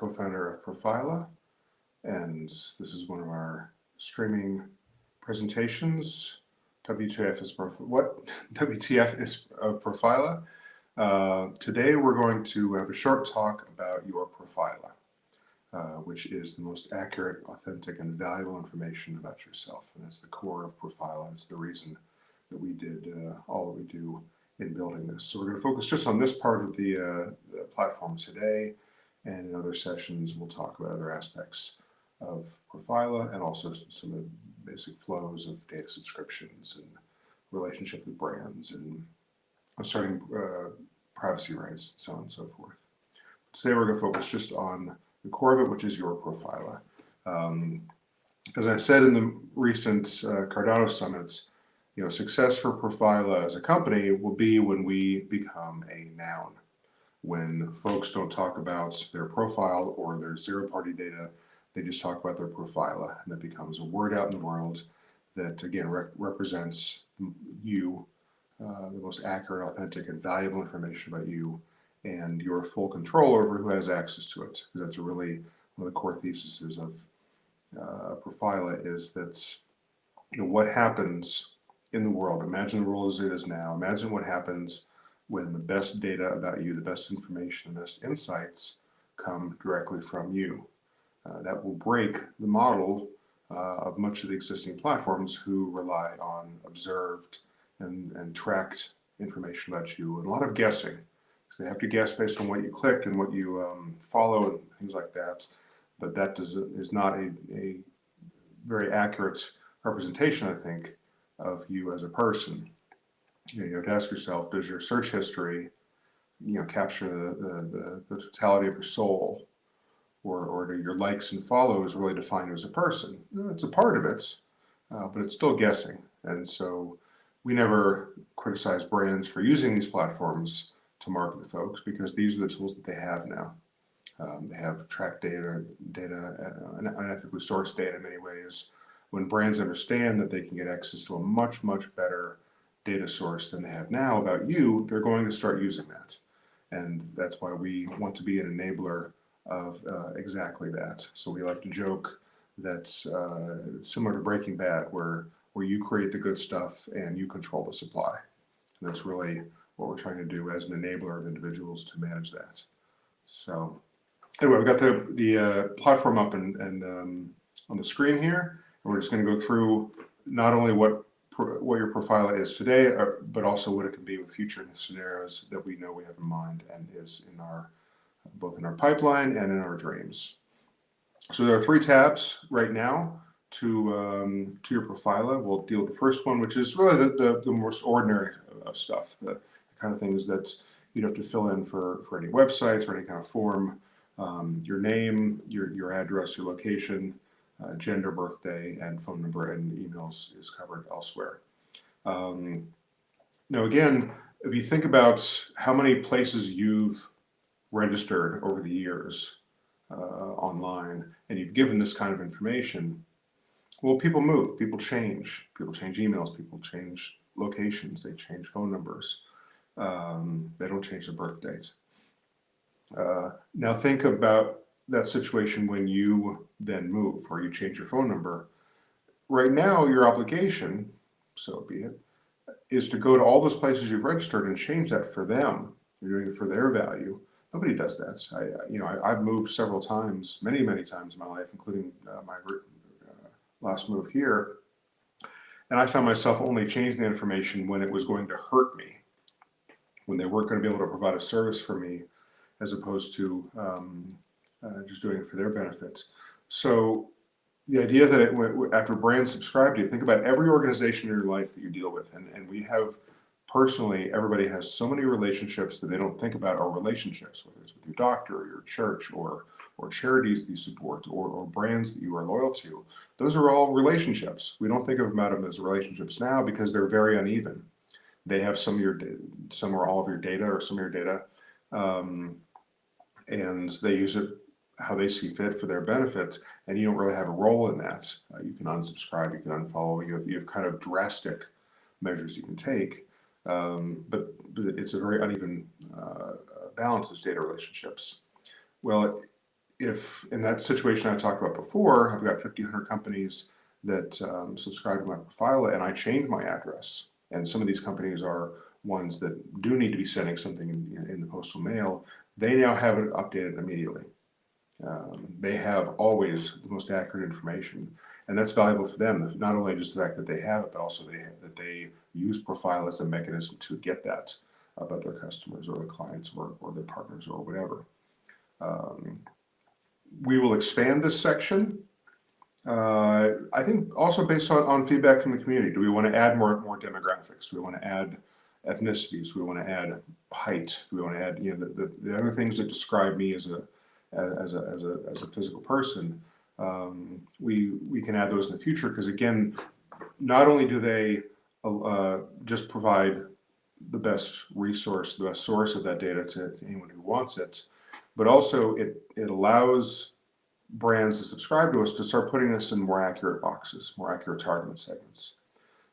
co-founder of Profila, and this is one of our streaming presentations. WTF is what? WTF is Profila. Today we're going to have a short talk about your Profila, which is the most accurate, authentic, and valuable information about yourself. And that's the core of Profila. It's the reason that we did all that we do in building this. So we're going to focus just on this part of the platform today, and in other sessions we'll talk about other aspects of Profila and also some of the basic flows of data subscriptions and relationship with brands and starting privacy rights, so on and so forth. Today we're going to focus just on the core of it, which is your Profila. As I said in the recent Cardano summits, success for Profila as a company will be when we become a noun. When folks don't talk about their profile or their zero-party data, they just talk about their Profila, and that becomes a word out in the world that, again, represents you, the most accurate, authentic, and valuable information about you, and your full control over who has access to it. Because that's really one of the core theses of Profila is that what happens in the world. Imagine the world as it is now. Imagine what happens when the best data about you, the best information, the best insights come directly from you. That will break the model of much of the existing platforms who rely on observed and tracked information about you, and a lot of guessing, because they have to guess based on what you click and what you follow and things like that. But that is not a very accurate representation, I think, of you as a person. You have to ask yourself, does your search history, capture the totality of your soul, or do your likes and follows really define you as a person? It's a part of it, but it's still guessing. And so we never criticize brands for using these platforms to market to folks, because these are the tools that they have now. They have tracked data, unethically sourced data in many ways. When brands understand that they can get access to a much, much better data source than they have now about you, they're going to start using that. And that's why we want to be an enabler of exactly that. So we like to joke that it's similar to Breaking Bad, where you create the good stuff and you control the supply. And that's really what we're trying to do as an enabler of individuals to manage that. So anyway, we've got the platform up and on the screen here. And we're just going to go through not only what your Profila is today, but also what it can be with future scenarios that we know we have in mind and is in both in our pipeline and in our dreams. So there are 3 tabs right now to your Profila. We'll deal with the first one, which is really the most ordinary of stuff, the kind of things that you'd have to fill in for any websites or any kind of form. Your name, your address, your location, gender, birthday, and phone number, and emails is covered elsewhere. Now, again, if you think about how many places you've registered over the years online, and you've given this kind of information, well, people move, people change emails, people change locations, they change phone numbers, they don't change their birth dates. Now think about that situation when you then move or you change your phone number. Right now, your obligation, so be it, is to go to all those places you've registered and change that for them. You're doing it for their value. Nobody does that. I've moved several times, many times in my life, including my last move here. And I found myself only changing the information when it was going to hurt me, when they weren't going to be able to provide a service for me, as opposed to just doing it for their benefit. So the idea that after brands subscribe to you, think about every organization in your life that you deal with. And we have, personally, everybody has so many relationships that they don't think about are relationships, whether it's with your doctor or your church or charities that you support or brands that you are loyal to. Those are all relationships. We don't think about them as relationships now because they're very uneven. They have some or all of your data or some of your data, and they use it how they see fit for their benefit, and you don't really have a role in that. You can unsubscribe, you can unfollow, you have kind of drastic measures you can take, but it's a very uneven balance of data relationships. Well, if in that situation I talked about before, I've got 1,500 companies that subscribe to my Profila, and I change my address. And some of these companies are ones that do need to be sending something in the postal mail. They now have it updated immediately. They have always the most accurate information, and that's valuable for them. Not only just the fact that they have it, but also that they use Profile as a mechanism to get that about their customers or their clients or their partners or whatever. We will expand this section. I think also based on feedback from the community. Do we want to add more demographics? Do we want to add ethnicities? Do we want to add height? Do we want to add the other things that describe me as a physical person? We can add those in the future, because again, not only do they just provide the best resource, the best source of that data to anyone who wants it, but also it allows brands to subscribe to us to start putting us in more accurate boxes, more accurate targeted segments.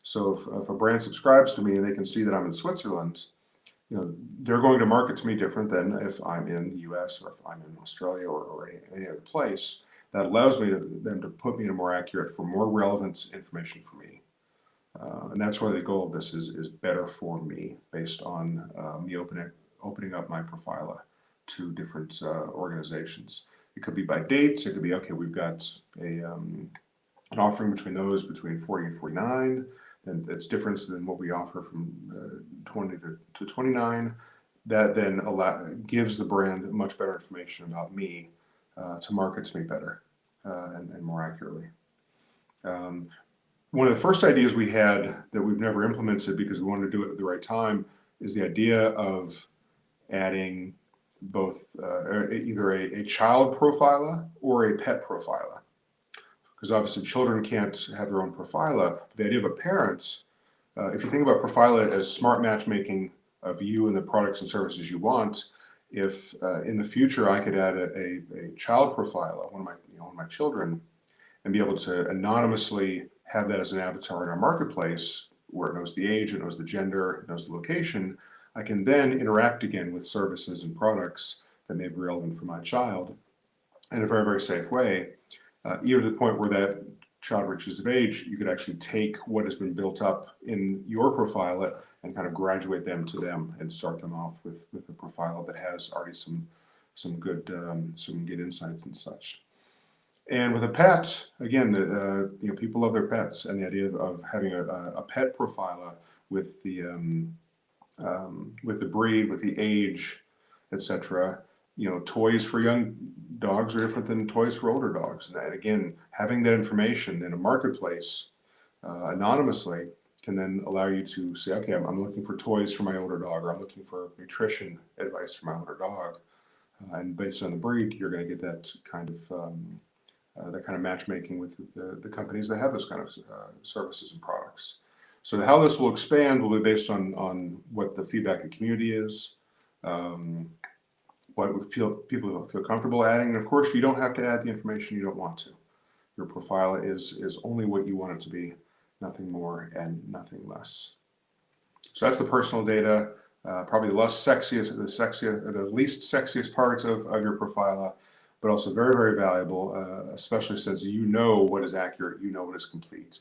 So if a brand subscribes to me and they can see that I'm in Switzerland, they're going to market to me different than if I'm in the US or if I'm in Australia or any other place. That allows them to put me in a more accurate, for more relevant information for me. And that's why the goal of this is better for me, based on me opening up my Profila to different organizations. It could be by dates. It could be, okay, we've got an offering between 40 and 49, and it's different than what we offer from 20 to 29. That then gives the brand much better information about me to market to me better and more accurately. One of the first ideas we had that we've never implemented because we wanted to do it at the right time is the idea of adding both either a child Profila or a pet Profila. Because obviously children can't have their own Profila. But the idea of a parent, if you think about Profila as smart matchmaking of you and the products and services you want, if in the future I could add a child Profila, one of my children, and be able to anonymously have that as an avatar in our marketplace, where it knows the age, it knows the gender, it knows the location, I can then interact again with services and products that may be relevant for my child in a very, very safe way. Even to the point where that child reaches of age, you could actually take what has been built up in your Profila and kind of graduate them to them and start them off with a Profila that has already some good insights and such. And with a pet, again, people love their pets, and the idea of having a pet Profila with the breed, with the age, etc. Toys for young dogs are different than toys for older dogs. And again, having that information in a marketplace anonymously can then allow you to say, okay, I'm looking for toys for my older dog, or I'm looking for nutrition advice for my older dog. And based on the breed, you're going to get that kind of matchmaking with the companies that have those kind of services and products. So how this will expand will be based on what the feedback of the community is, what people feel comfortable adding. And of course, you don't have to add the information you don't want to. Your Profila is only what you want it to be, nothing more and nothing less. So that's the personal data, probably the least sexiest parts of your Profila, but also very, very valuable, especially since you know what is accurate, you know what is complete,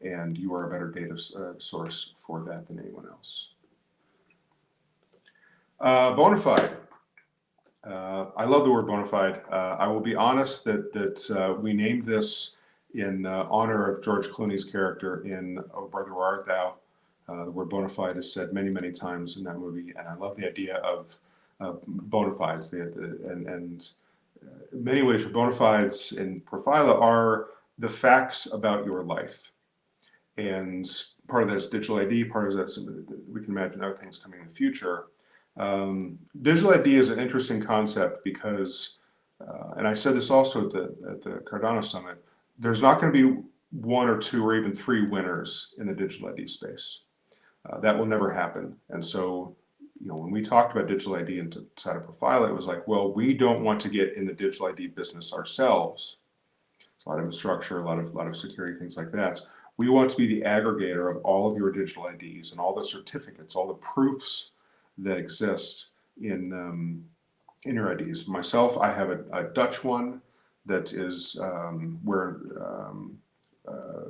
and you are a better data source for that than anyone else. Bonafide. I love the word bonafide. I will be honest that we named this in honor of George Clooney's character in Oh Brother, Where Art Thou? The word bonafide is said many, many times in that movie, and I love the idea of bona fides. And in many ways, your bona fides in Profila are the facts about your life. And part of that is digital ID, part of that we can imagine other things coming in the future. Digital ID is an interesting concept because, and I said this also at the Cardano Summit, there's not going to be one or two or even three winners in the digital ID space. That will never happen. And so, when we talked about digital ID inside of Profila, it was like, well, we don't want to get in the digital ID business ourselves. It's a lot of infrastructure, a lot of security, things like that. We want to be the aggregator of all of your digital IDs and all the certificates, all the proofs that exist in in your IDs. Myself, I have a Dutch one that is where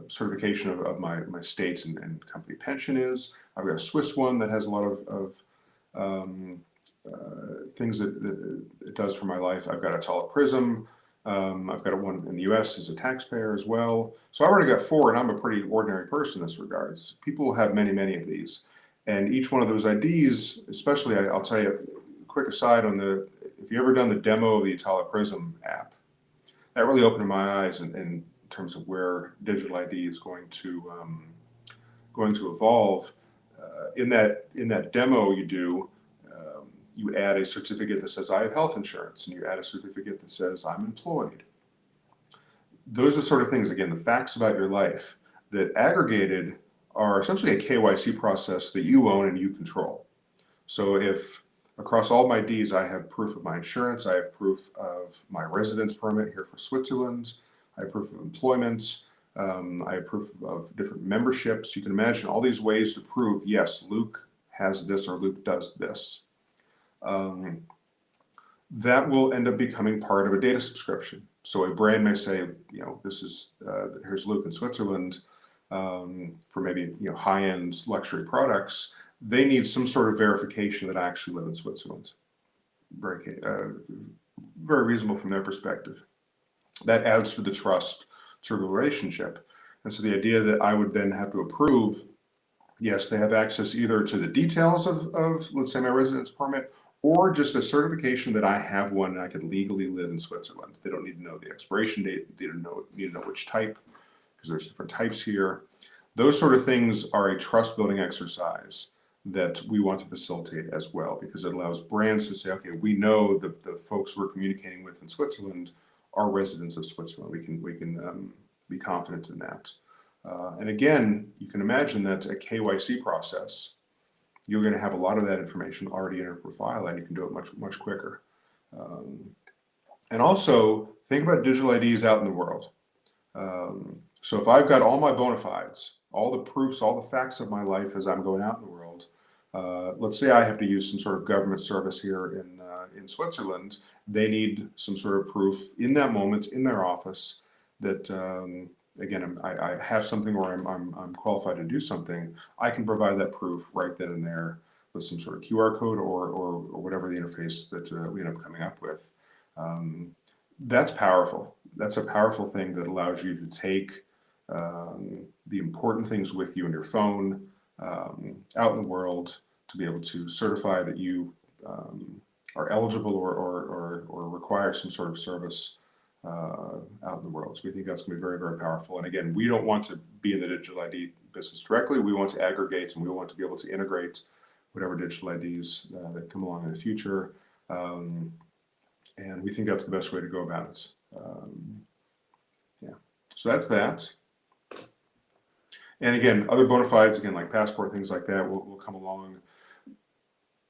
certification of my state and company pension is. I've got a Swiss one that has a lot of things that it does for my life. I've got a Tala Prism. I've got one in the US as a taxpayer as well. So I've already got 4, and I'm a pretty ordinary person in this regards. People have many, many of these. And each one of those IDs, especially, I'll tell you a quick aside on if you've ever done the demo of the Tala Prism app, that really opened my eyes in terms of where digital ID is going to evolve. In that demo you do, you add a certificate that says I have health insurance, and you add a certificate that says I'm employed. Those are the sort of things, again, the facts about your life that aggregated are essentially a KYC process that you own and you control. So if across all my Ds I have proof of my insurance, I have proof of my residence permit here for Switzerland, I have proof of employment, I have proof of different memberships. You can imagine all these ways to prove, yes, Luke has this or Luke does this. That will end up becoming part of a data subscription. So a brand may say, this is here's Luke in Switzerland for maybe high-end luxury products. They need some sort of verification that I actually live in Switzerland. Very reasonable from their perspective. That adds to the trust to the relationship. And so the idea that I would then have to approve, yes, they have access either to the details of let's say, my residence permit, or just a certification that I have one and I can legally live in Switzerland. They don't need to know the expiration date. They don't need to know which type, because there's different types here. Those sort of things are a trust building exercise that we want to facilitate as well, because it allows brands to say, okay, we know that the folks we're communicating with in Switzerland are residents of Switzerland. We can be confident in that. And again, you can imagine that a KYC process, you're going to have a lot of that information already in your profile, and you can do it much quicker. And also think about digital IDs out in the world. So if I've got all my bona fides, all the proofs, all the facts of my life as I'm going out in the world, let's say I have to use some sort of government service here in Switzerland, they need some sort of proof in that moment in their office that again, I have something, or I'm qualified to do something. I can provide that proof right then and there with some sort of QR code or whatever the interface that we end up coming up with. That's powerful. That's a powerful thing that allows you to take the important things with you in your phone out in the world, to be able to certify that you are eligible or require some sort of service out in the world. So we think that's going to be very, very powerful. And again, we don't want to be in the digital ID business directly. We want to aggregate, and we want to be able to integrate whatever digital IDs that come along in the future. And we think that's the best way to go about it. Yeah. So that's that. And again, other bona fides, again, like passport, things like that, will come along.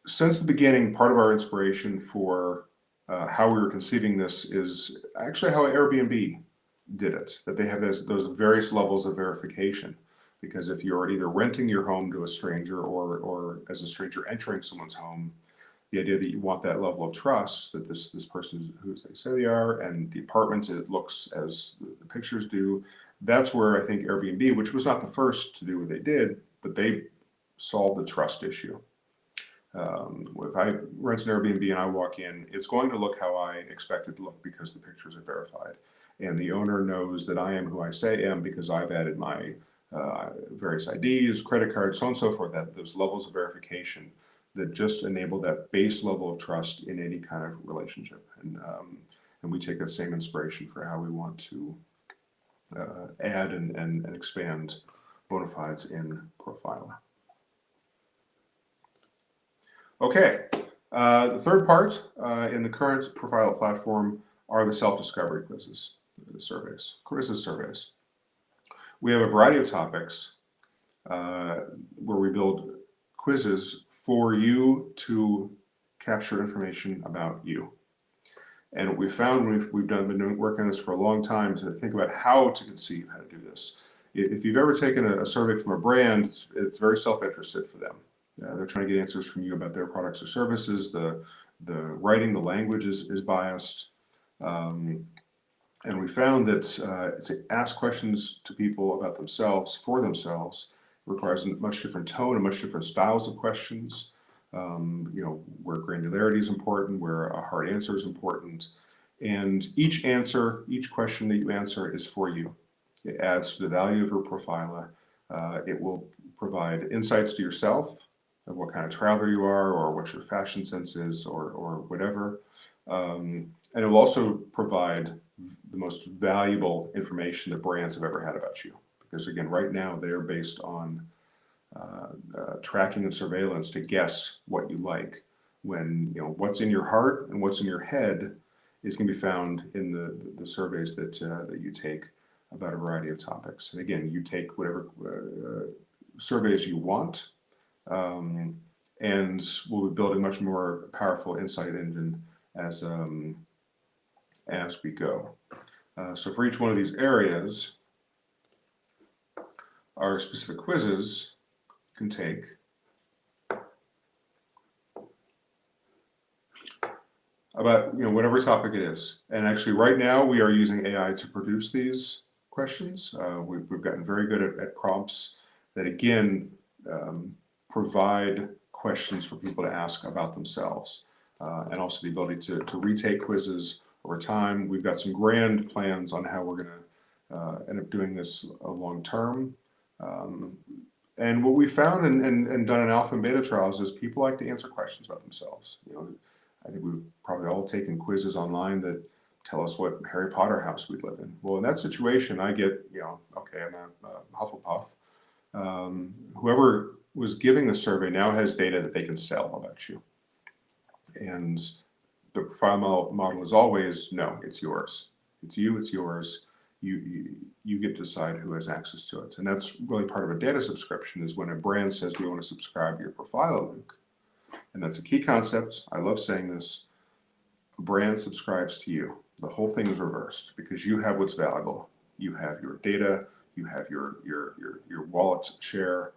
Since the beginning, part of our inspiration for how we were conceiving this is actually how Airbnb did it, that they have those various levels of verification. Because if you're either renting your home to a stranger or as a stranger entering someone's home, the idea that you want that level of trust that this person is who they say they are, and the apartment, it looks as the pictures do. That's where I think Airbnb, which was not the first to do what they did, but they solved the trust issue. If I rent an Airbnb and I walk in, it's going to look how I expect it to look because the pictures are verified. And the owner knows that I am who I say I am because I've added my various IDs, credit cards, so on and so forth, those levels of verification that just enable that base level of trust in any kind of relationship. And we take that same inspiration for how we want to add and expand bona fides in Profila. Okay, the third part in the current Profila platform are the self-discovery quizzes, the surveys, quizzes surveys. We have a variety of topics where we build quizzes for you to capture information about you. And what we found, we've been working on this for a long time, to think about how to conceive how to do this. If you've ever taken a survey from a brand, it's very self-interested for them. They're trying to get answers from you about their products or services, the the writing, the language is biased. And we found that to ask questions to people about themselves, for themselves, requires a much different tone and much different styles of questions. Where granularity is important, where a hard answer is important. And each answer, each question that you answer is for you. It adds to the value of your Profila. It will provide insights to yourself of what kind of traveler you are, or what your fashion sense is, or whatever. And it will also provide the most valuable information that brands have ever had about you. Because again, right now they're based on tracking and surveillance to guess what you like. When what's in your heart and what's in your head is going to be found in the surveys that you take about a variety of topics. And again, you take whatever surveys you want, and we'll be building much more powerful insight engine as we go. So for each one of these areas, our specific quizzes can take about whatever topic it is. And actually right now we are using AI to produce these questions. We've gotten very good at prompts that again provide questions for people to ask about themselves, and also the ability to retake quizzes over time. We've got some grand plans on how we're going to end up doing this long term. And what we found and done in alpha and beta trials is people like to answer questions about themselves. I think we've probably all taken quizzes online that tell us what Harry Potter house we'd live in. Well, in that situation, I get, okay, I'm a Hufflepuff. Whoever was giving the survey now has data that they can sell about you. And the profile model is always, no, it's yours. It's you, it's yours. You get to decide who has access to it. And that's really part of a data subscription, is when a brand says we want to subscribe to your Profila link. And that's a key concept. I love saying this. A brand subscribes to you. The whole thing is reversed because you have what's valuable. You have your data, you have your wallet share.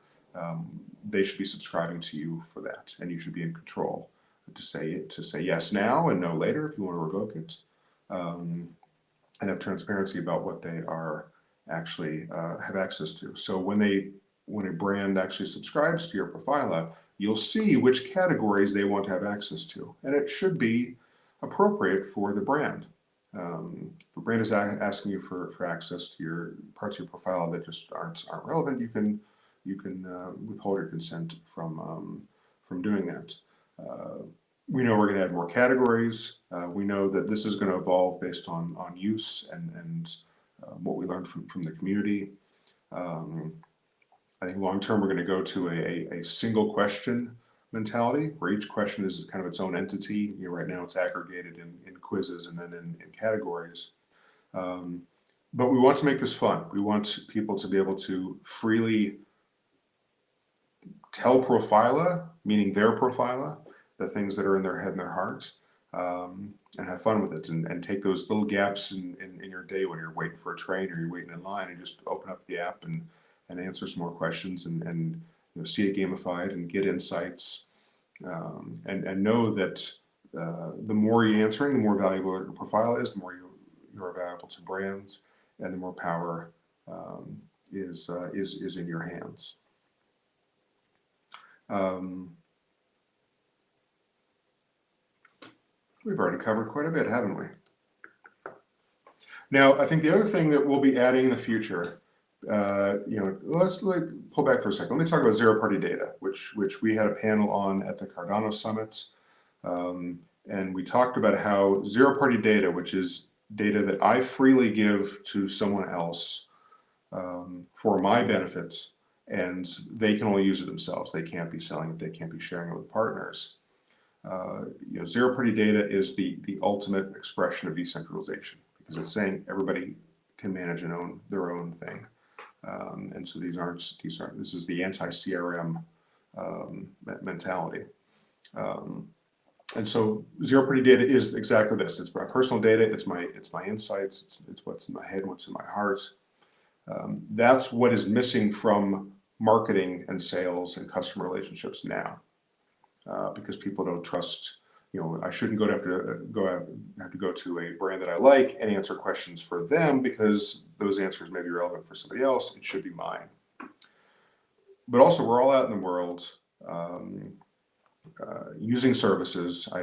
They should be subscribing to you for that, and you should be in control to say yes now and no later if you want to revoke it. And have transparency about what they are actually have access to. So when a brand actually subscribes to your Profila, you'll see which categories they want to have access to, and it should be appropriate for the brand. If the brand is asking you for access to your parts of your Profila that just aren't relevant, you can withhold your consent from doing that. We know we're going to add more categories. We know that this is going to evolve based on use and what we learned from the community. I think long term we're going to go to a single question mentality where each question is kind of its own entity. Right now it's aggregated in quizzes and then in categories. But we want to make this fun. We want people to be able to freely tell Profila, meaning their Profila, the things that are in their head and their heart, and have fun with it, and take those little gaps in your day when you're waiting for a train or you're waiting in line, and just open up the app and answer some more questions and see it gamified and get insights, and know that the more you're answering, the more valuable your Profila is, the more you're valuable to brands, and the more power is in your hands. We've already covered quite a bit, haven't we? Now, I think the other thing that we'll be adding in the future, let's pull back for a second. Let me talk about zero-party data, which we had a panel on at the Cardano Summit. And we talked about how zero-party data, which is data that I freely give to someone else for my benefits, and they can only use it themselves. They can't be selling it. They can't be sharing it with partners. Zero-party data is the ultimate expression of decentralization, because it's saying everybody can manage and own their own thing. And so this is the anti-CRM mentality. And so zero-party data is exactly this. It's my personal data. It's my insights. It's what's in my head, what's in my heart. That's what is missing from marketing and sales and customer relationships now, because people don't trust I shouldn't have to go to a brand that I like and answer questions for them because those answers may be relevant for somebody else. It should be mine. But also, we're all out in the world using services. I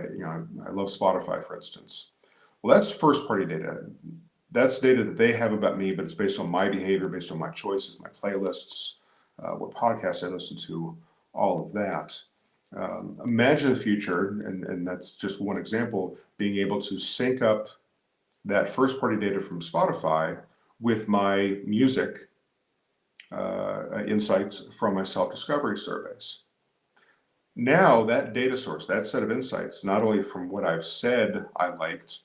love Spotify, for instance. Well, that's first-party data. That's data that they have about me, but it's based on my behavior, based on my choices, my playlists, what podcasts I listen to, all of that. Imagine the future, and that's just one example, being able to sync up that first-party data from Spotify with my music insights from my self-discovery surveys. Now that data source, that set of insights, not only from what I've said I liked,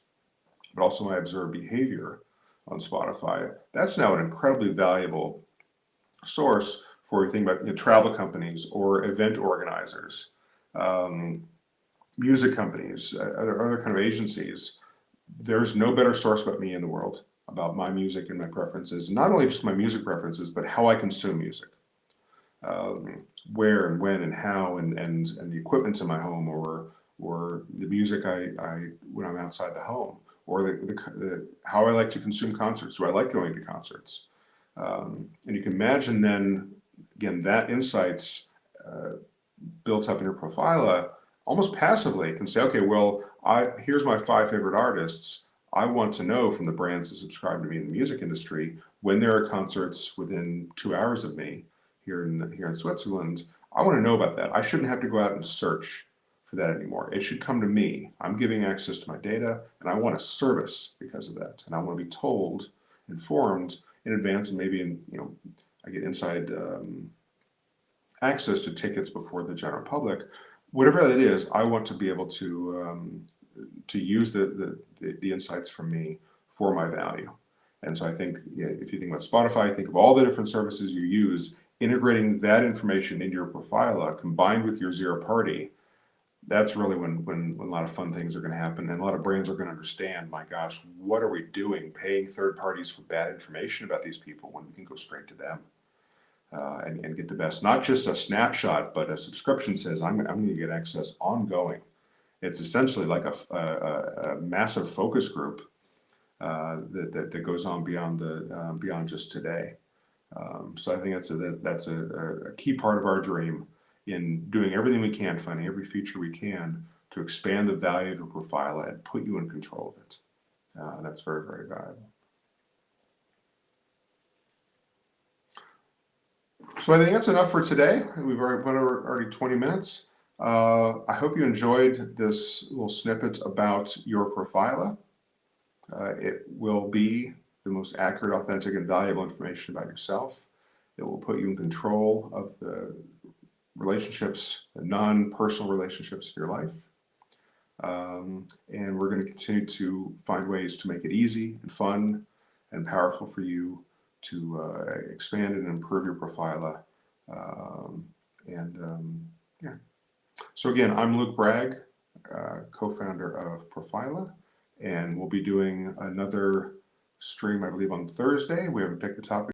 but also my observed behavior on Spotify, that's now an incredibly valuable source for you think about travel companies or event organizers, music companies, other kind of agencies. There's no better source about me in the world, about my music and my preferences, not only just my music preferences, but how I consume music. Where and when and how and the equipment in my home, or the music I when I'm outside the home, or the how I like to consume concerts. Do I like going to concerts? And you can imagine then, again, that insights built up in your Profila almost passively can say, okay, well, here's my 5 favorite artists. I want to know from the brands that subscribe to me in the music industry when there are concerts within 2 hours of me here in Switzerland. I want to know about that. I shouldn't have to go out and search for that anymore. It should come to me. I'm giving access to my data, and I want a service because of that. And I want to be told, informed in advance, and maybe I get inside access to tickets before the general public. Whatever that is, I want to be able to use the insights from me for my value. And so I think, if you think about Spotify, think of all the different services you use, integrating that information into your Profila combined with your zero party. That's really when a lot of fun things are going to happen, and a lot of brands are going to understand, my gosh, what are we doing paying third parties for bad information about these people when we can go straight to them and get the best, not just a snapshot, but a subscription says I'm going to get access ongoing. It's essentially like a massive focus group that goes on beyond just today. So I think that's a key part of our dream in doing everything we can, finding every feature we can to expand the value of your Profila and put you in control of it. That's very, very valuable. So I think that's enough for today. We've already 20 minutes. I hope you enjoyed this little snippet about your Profila. It will be the most accurate, authentic, and valuable information about yourself. It will put you in control of the relationships, the non-personal relationships in your life. And we're going to continue to find ways to make it easy and fun and powerful for you to expand and improve your Profila. Yeah. So again, I'm Luke Bragg, co-founder of Profila, and we'll be doing another stream, I believe, on Thursday. We haven't picked the topic